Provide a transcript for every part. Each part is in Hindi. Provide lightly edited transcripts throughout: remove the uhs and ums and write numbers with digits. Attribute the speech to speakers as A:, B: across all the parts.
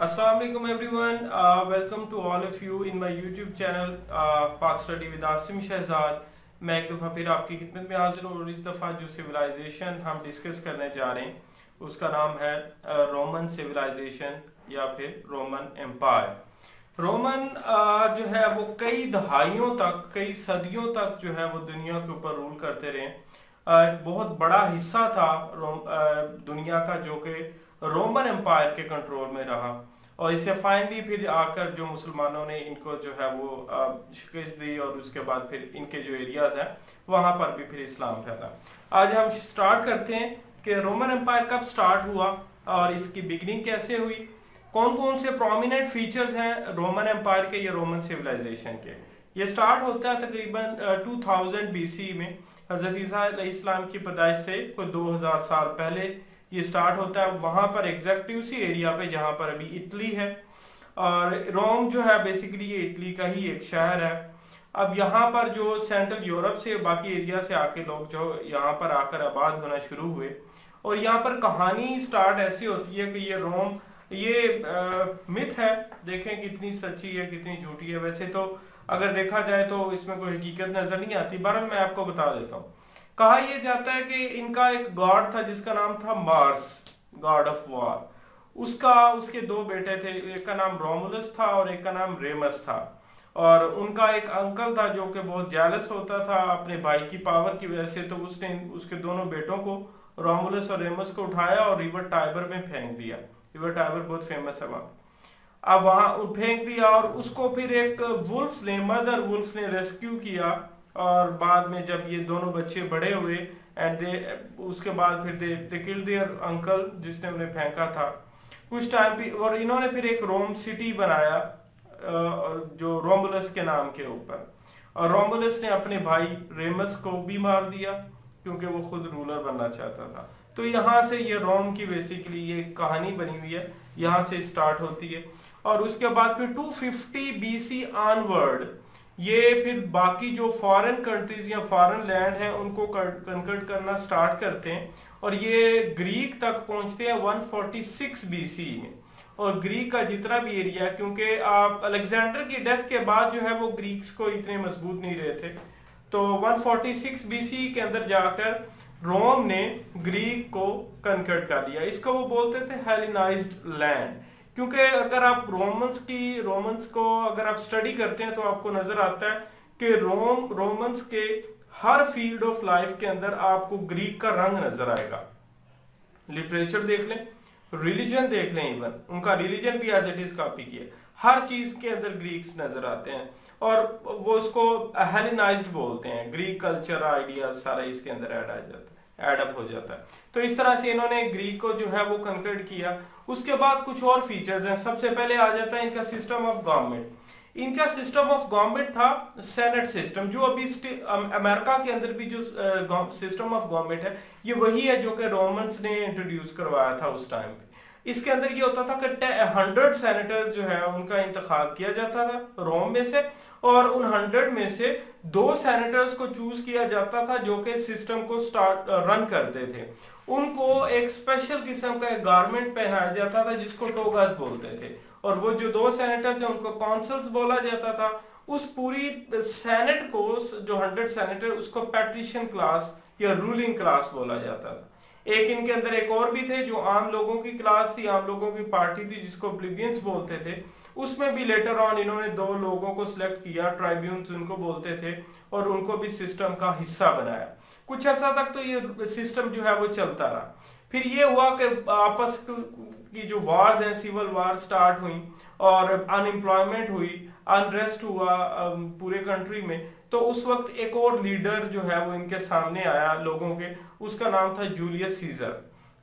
A: Assalamu alaikum everyone. Welcome to all of you in my YouTube channel Pak Study with Asim Shahzad. मैं एक दफ़ा फिर आपकी खिदमत में हाजिर हूँ और इस दफ़ा जो सिविलाइजेशन हम डिस्कस करने जा रहे हैं उसका नाम है रोमन सिविलाइजेशन या फिर रोमन एम्पायर. रोमन जो है वो कई दहाइयों तक, कई सदियों तक जो है वो दुनिया के ऊपर रूल करते रहे. एक बहुत बड़ा हिस्सा था दुनिया का जो कि रोमन एम्पायर के कंट्रोल में रहा और इसे फाइनली फिर आकर जो मुसलमानों ने इनको जो है वो शिकस्त दी और उसके बाद फिर इनके जो एरियाज हैं वहां पर भी फिर इस्लाम फैला. आज हम स्टार्ट करते हैं कि रोमन एम्पायर कब स्टार्ट हुआ और इसकी बिगनिंग कैसे हुई, कौन कौन से प्रोमिनेंट फीचर्स हैं रोमन एम्पायर के या रोमन सिविलाइजेशन के. ये स्टार्ट होता है तकरीबन 2000 BC में. हजरत ईसा अलैहिस्सलाम की पैदाइश से कोई 2000 साल पहले ये स्टार्ट होता है. वहां पर एग्जैक्टली उसी एरिया पे जहां पर अभी इटली है और रोम जो है बेसिकली ये इटली का ही एक शहर है. अब यहाँ पर जो सेंट्रल यूरोप से बाकी एरिया से आके लोग जो यहाँ पर आकर आबाद होना शुरू हुए और यहाँ पर कहानी स्टार्ट ऐसी होती है कि ये रोम ये मिथ है. देखें कितनी सच्ची है कितनी झूठी है. वैसे तो अगर देखा जाए तो इसमें कोई हकीकत नजर नहीं आती. बहरहाल मैं आपको बता देता हूँ. कहा यह जाता है कि इनका एक गॉड था जिसका नाम था मार्स, गॉड ऑफ वॉर. उसके दो बेटे थे. एक का नाम रोमुलस था और एक का नाम रेमस था. और उनका एक अंकल था जो कि बहुत जेलस होता था अपने भाई की पावर की वजह से. तो उसने उसके दोनों बेटों को रोमुलस और रेमस को उठाया और रिवर टाइबर में फेंक दिया. रिवर टाइबर बहुत फेमस है वहां. अब वहां फेंक दिया और उसको फिर एक वुल्फ ने, मदर वुल्फ ने रेस्क्यू किया. और बाद में जब ये दोनों बच्चे बड़े हुए एंड उसके बाद फिर दे किल्ड देयर अंकल जिसने उन्हें फेंका था कुछ टाइम पे. और इन्होंने फिर एक रोम सिटी बनाया जो रोमुलस के नाम के ऊपर. और रोमुलस ने अपने भाई रेमस को भी मार दिया क्योंकि वो खुद रूलर बनना चाहता था. तो यहाँ से ये रोम की बेसिकली ये कहानी बनी हुई है, यहाँ से स्टार्ट होती है. और उसके बाद फिर 250 BC ऑनवर्ड ये फिर बाकी जो फॉरेन कंट्रीज या फॉरेन लैंड है उनको कन्वर्ट करना स्टार्ट करते हैं और ये ग्रीक तक पहुंचते हैं 146 BC में. और ग्रीक का जितना भी एरिया, क्योंकि आप अलेक्जेंडर की डेथ के बाद जो है वो ग्रीक्स को इतने मजबूत नहीं रहे थे, तो 146 BC के अंदर जाकर रोम ने ग्रीक को कन्वर्ट कर लिया. इसको वो बोलते थे हेलेनाइज्ड लैंड. क्योंकि अगर आप रोमन्स को अगर आप स्टडी करते हैं तो आपको नजर आता है कि रोमन्स के हर फील्ड ऑफ लाइफ के अंदर आपको ग्रीक का रंग नजर आएगा. लिटरेचर देख लें, रिलीजन देख लें, इवन उनका रिलीजन भी एज इट इज कॉपी किया. हर चीज के अंदर ग्रीक्स नजर आते हैं और वो उसको हेलेनाइज्ड बोलते हैं. ग्रीक कल्चर आइडियाज सारा इसके अंदर ऐड आ जाता है, एडअप हो जाता है. तो इस तरह से इन्होंने ग्रीक को जो है वो कन्वर्ट किया. उसके बाद कुछ और फीचर्स हैं. सबसे पहले आ जाता है इनका सिस्टम ऑफ गवर्नमेंट. इनका सिस्टम ऑफ गवर्नमेंट था सेनेट सिस्टम, जो अभी अमेरिका के अंदर भी जो सिस्टम ऑफ गवर्नमेंट है ये वही है जो कि रोमन्स ने इंट्रोड्यूस करवाया था उस टाइम पे. इसके अंदर ये होता था कि 100 सेनेटर्स जो है उनका इंतखाब किया जाता था रोम में से और उन 100 में से 2 सेनेटर्स को चूज किया जाता था जो कि सिस्टम को रन करते थे. उनको एक स्पेशल किस्म का एक गारमेंट पहनाया जाता था जिसको टोगास बोलते थे. और वो जो 2 सेनेटर्स हैं उनको कॉन्सल्स बोला जाता था. उस पूरी सेनेट को जो 100 सेनेटर उसको पैट्रिशियन क्लास या रूलिंग क्लास बोला जाता था. एक इनके अंदर एक और भी थे जो आम लोगों की क्लास थी, आम लोगों की पार्टी थी जिसको प्लेबियंस बोलते थे. उसमें भी लेटर ऑन इन्होंने 2 लोगों को सिलेक्ट किया, ट्राइब्यून्स उनको बोलते थे, और उनको भी सिस्टम का हिस्सा बनाया. कुछ अर्सा तक तो ये सिस्टम जो है वो चलता रहा. फिर ये हुआ कि आपस की जो वार्स हैं, सिविल वार स्टार्ट हुई और अनएम्प्लॉयमेंट हुई, अनरेस्ट हुआ पूरे कंट्री में. तो उस वक्त एक और लीडर जो है वो इनके सामने आया लोगों के. उसका नाम था जूलियस सीजर.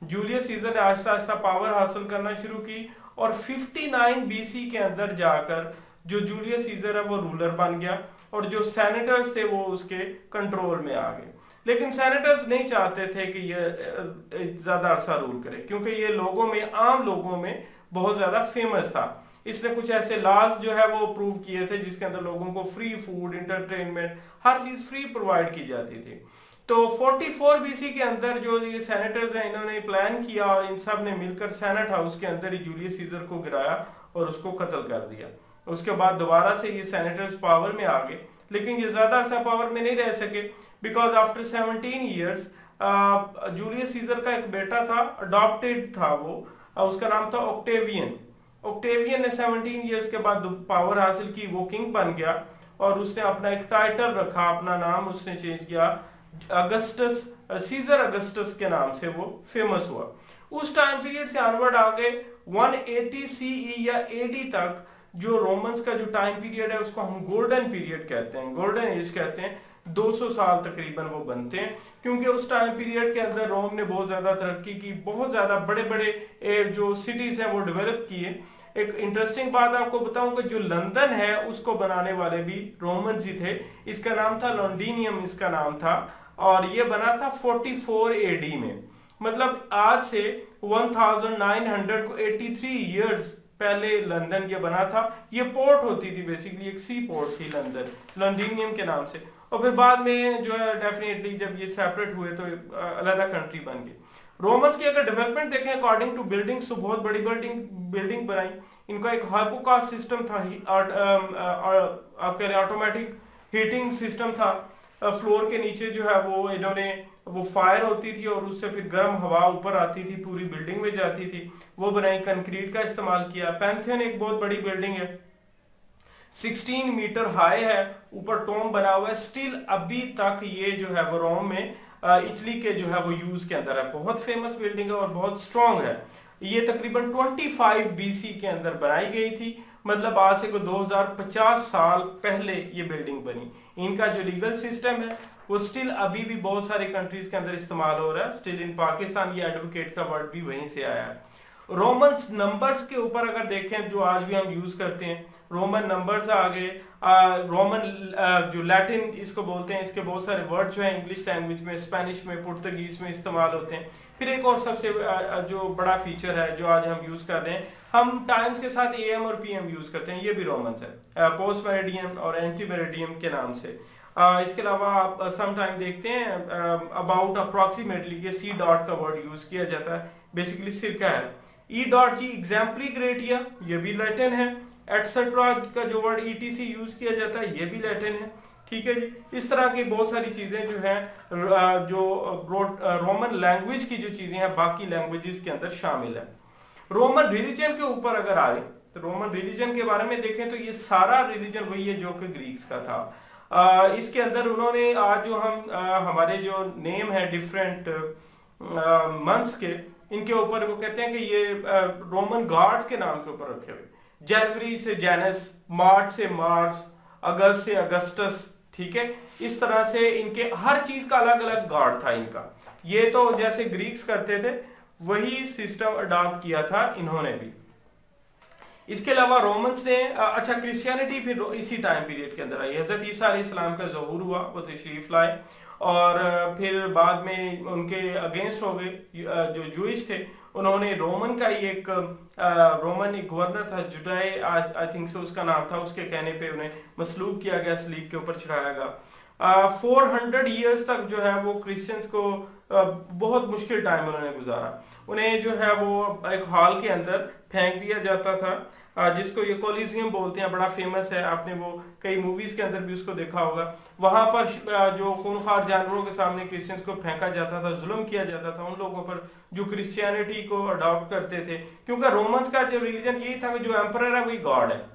A: जूलियस सीजर ने आहिस्ता आहिस्ता पावर हासिल करना शुरू की और 59 BC के अंदर जाकर जो जूलियस सीजर है वो रूलर बन गया और जो सेनेटर्स थे वो उसके कंट्रोल में आ गए. लेकिन सेनेटर्स नहीं चाहते थे कि ये ज्यादा अरसा रूल करे क्योंकि ये आम लोगों में बहुत ज्यादा फेमस था. इसने कुछ ऐसे लॉज जो है वो अप्रूव किए थे जिसके अंदर लोगों को फ्री फूड, इंटरटेनमेंट, हर चीज फ्री प्रोवाइड की जाती थी. तो 44 बीसी के अंदर जो ये सेनेटर्स हैं इन्होंने प्लान किया और इन सब ने मिलकर सेनेट हाउस के अंदर ही जूलियस सीजर को गिराया और उसको कत्ल कर दिया। उसके बाद दोबारा से ये सेनेटर्स पावर में आ गए, लेकिन ये ज्यादा अर्सा पावर में नहीं रह सके because after 17 years Julius Caesar का एक बेटा था, अडॉप्टेड था वो, उसका नाम था ऑक्टेवियन। ऑक्टेवियन ने 17 ईयर्स के बाद पावर हासिल की, वो किंग बन गया और उसने अपना एक टाइटल रखा, अपना नाम उसने चेंज किया, अगस्टस, सीजर अगस्टस के नाम से वो फेमस हुआ। उस टाइम पीरियड से ऑनवर्ड आ गए 180 सीई या एडी तक जो रोमन्स का जो टाइम पीरियड है उसको हम गोल्डन पीरियड कहते हैं, गोल्डन एज कहते हैं। 200 साल तकरीबन वो बनते हैं क्योंकि उस टाइम पीरियड के अंदर रोम ने बहुत ज्यादा तरक्की की, बहुत ज्यादा बड़े बड़े जो सिटीज हैं वो डेवलप किए। एक इंटरेस्टिंग बात आपको बताऊं कि जो लंदन है उसको बनाने वाले भी रोमन्स ही थे। इसका नाम था लॉन्डिनियम, इसका नाम था, और ये बना था 44 एडी में, मतलब आज से 1983 ईयर्स पहले लंदन ये बना था। ये पोर्ट होती थी, बेसिकली एक सी पोर्ट थी लंदन, लॉन्डिनियम के नाम से। और फिर बाद में जो है डेफिनेटली जब ये सेपरेट हुए तो अलग कंट्री बन गई। रोमन्स की अगर डेवलपमेंट देखें अकॉर्डिंग टू बिल्डिंग्स तो बहुत बड़ी बिल्डिंग बनाई। इनका एक हाइपोकास्ट सिस्टम था, आप कह रहे ऑटोमेटिक हीटिंग सिस्टम था। फ्लोर के नीचे जो है वो इन्होंने वो फायर होती थी और उससे फिर गर्म हवा ऊपर आती थी, पूरी बिल्डिंग में जाती थी, वो बनाई। कंक्रीट का इस्तेमाल किया। पैंथियन एक बहुत बड़ी बिल्डिंग है, 16 मीटर हाई है, ऊपर टॉम बना हुआ है। स्टिल अभी तक ये जो है वो रोम में इटली के जो है वो यूज के अंदर है। बहुत फेमस बिल्डिंग है और बहुत स्ट्रॉन्ग है। ये तकरीबन 25 बीसी के अंदर बनाई गई थी, मतलब आज से को 2050 साल पहले ये बिल्डिंग बनी। इनका जो लीगल सिस्टम है वो स्टिल अभी भी बहुत सारी कंट्रीज के अंदर इस्तेमाल हो रहा है। स्टिल इन पाकिस्तान ये एडवोकेट का वर्ड भी वहीं से आया है। रोमन्स नंबर्स के ऊपर अगर देखें जो आज भी हम यूज करते हैं, रोमन नंबर्स आ गए, रोमन जो लैटिन इसको बोलते हैं, इसके बहुत सारे वर्ड जो है इंग्लिश लैंग्वेज में, स्पेनिश में, पुर्तगीज में इस्तेमाल होते हैं। फिर एक और सबसे जो बड़ा फीचर है जो आज हम यूज कर रहे हैं, हम टाइम्स के साथ एएम और पीएम यूज करते हैं, ये भी रोमन्स है, पोस्ट मेरिडियम और एंटी मेरिडियम के नाम से। इसके अलावा आप सम टाइम देखते हैं अबाउट अप्रोक्सीमेटली ये सी डॉट का वर्ड यूज किया जाता है, बेसिकली सिरका है। ई डॉट जी एग्जाम्पली ग्रेटिया, ये भी लैटिन है। एटसेट्रा का जो वर्ड ईटीसी यूज किया जाता है ये भी लैटिन है। ठीक है जी, इस तरह की बहुत सारी चीजें जो है जो रोमन लैंग्वेज की जो चीजें हैं बाकी लैंग्वेजेस के अंदर शामिल है। रोमन रिलीजन के ऊपर अगर आए तो रोमन रिलीजन के बारे में देखें तो ये सारा रिलीजन वही है जो कि ग्रीक्स का था। इसके अंदर उन्होंने आज जो हम हमारे जो नेम है डिफरेंट मंथ्स के, इनके ऊपर वो कहते हैं कि ये रोमन गॉड्स के नाम के ऊपर रखे हुए। जनवरी से जेनस, मार्च से मार्स, अगस्त से अगस्टस। ठीक है, इस तरह से इनके हर चीज का अलग अलग गॉड था इनका। ये तो जैसे ग्रीक्स करते थे वही सिस्टम अडॉप्ट किया था इन्होंने भी। इसके अलावा रोमन्स ने अच्छा क्रिश्चियनिटी फिर इसी टाइम पीरियड के अंदर आई। हजरत ईसा अलैहिस्सलाम का ज़हूर हुआ, वो तशरीफ लाए और फिर बाद में उनके अगेंस्ट हो गए जो जूइश थे। उन्होंने रोमन का ही एक रोमन एक गवर्नर था जुडाई, आई थिंक सो उसका नाम था, उसके कहने पे उन्हें मसलूब किया गया, सलीब के ऊपर चढ़ाया गया। 400 ईयर्स तक जो है वो क्रिश्चियंस को बहुत मुश्किल टाइम उन्होंने गुजारा। उन्हें जो है वो एक हॉल के अंदर फेंक दिया जाता था जिसको ये कोलिजियम बोलते हैं, बड़ा फेमस है, आपने वो कई मूवीज के अंदर भी उसको देखा होगा। वहां पर जो खूनखार जानवरों के सामने क्रिश्चियंस को फेंका जाता था, जुल्म किया जाता था उन लोगों पर जो क्रिश्चियनिटी को अडॉप्ट करते थे, क्योंकि रोमन्स का जो रिलीजन यही था कि जो एम्परर है वही गॉड है,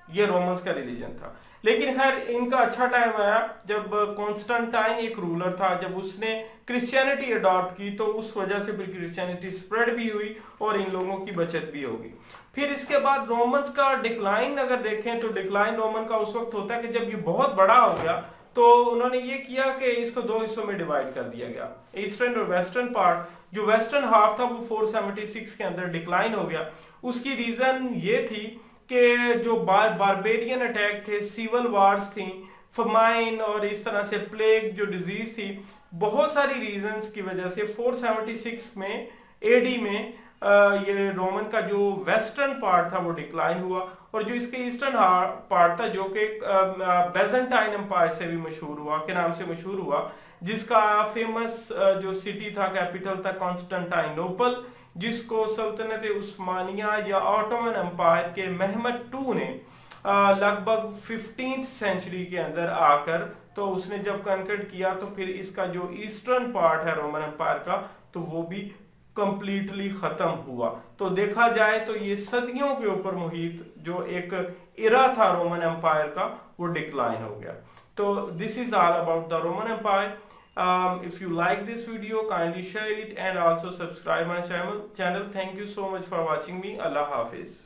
A: ये रोमन्स का रिलीजन था। लेकिन खैर इनका अच्छा टाइम आया जब कॉन्स्टेंटाइन एक रूलर था, जब उसने क्रिश्चियनिटी अडॉप्ट की तो उस वजह से फिर क्रिश्चियनिटी स्प्रेड भी हुई और इन लोगों की बचत भी होगी। फिर इसके बाद रोमन्स का डिक्लाइन अगर देखें तो डिक्लाइन रोमन का उस वक्त होता है कि जब ये बहुत बड़ा हो गया तो उन्होंने ये किया कि इसको दो हिस्सों में डिवाइड कर दिया गया, ईस्टर्न और वेस्टर्न पार्ट। जो वेस्टर्न हाफ था वो 476 के अंदर डिक्लाइन हो गया। उसकी रीजन ये थी कि जो बारबेरियन अटैक थे, सिविल वार्स थी, फमाइन और इस तरह से प्लेग जो डिजीज थी, बहुत सारी रीजंस की वजह से 476 में एडी में ये रोमन का जो वेस्टर्न पार्ट था वो डिक्लाइन हुआ, और जो इसके ईस्टर्न पार्ट था जो कि बेजेंटाइन एम्पायर से भी मशहूर हुआ, के नाम से मशहूर हुआ, जिसका फेमस जो सिटी था, कैपिटल था कॉन्स्टेंटाइनोपल, जिसको सल्तनत उस्मानिया या ऑटोमन एम्पायर के महमद टू ने लगभग 15th सेंचुरी के अंदर आकर, तो उसने जब कन्वर्ट किया तो फिर इसका जो ईस्टर्न पार्ट है रोमन एम्पायर का, तो वो भी कंप्लीटली खत्म हुआ। तो देखा जाए तो ये सदियों के ऊपर मुहित जो एक इरा था रोमन एम्पायर का, वो डिक्लाइन हो गया। तो this is all about the Roman empire. If you like this video, kindly share it and also subscribe my channel. Thank you so much for watching me. Allah Hafiz.